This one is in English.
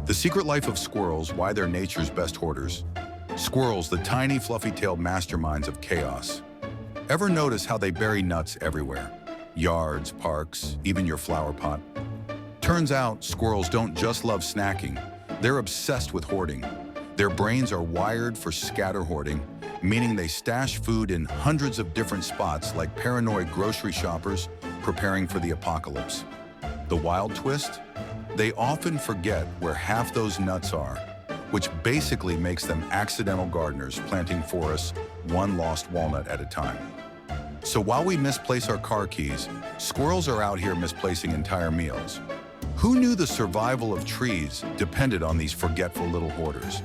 The Secret Life of Squirrels, Why They're Nature's Best Hoarders. Squirrels, the tiny, fluffy-tailed masterminds of chaos. Ever notice how they bury nuts everywhere? Yards, parks, even your flower pot. Turns out, squirrels don't just love snacking. They're obsessed with hoarding. Their brains are wired for scatter hoarding, meaning they stash food in hundreds of different spots like paranoid grocery shoppers preparing for the apocalypse. The wild twist? They often forget where half those nuts are, which basically makes them accidental gardeners planting forests one lost walnut at a time. So while we misplace our car keys, squirrels are out here misplacing entire meals. Who knew the survival of trees depended on these forgetful little hoarders?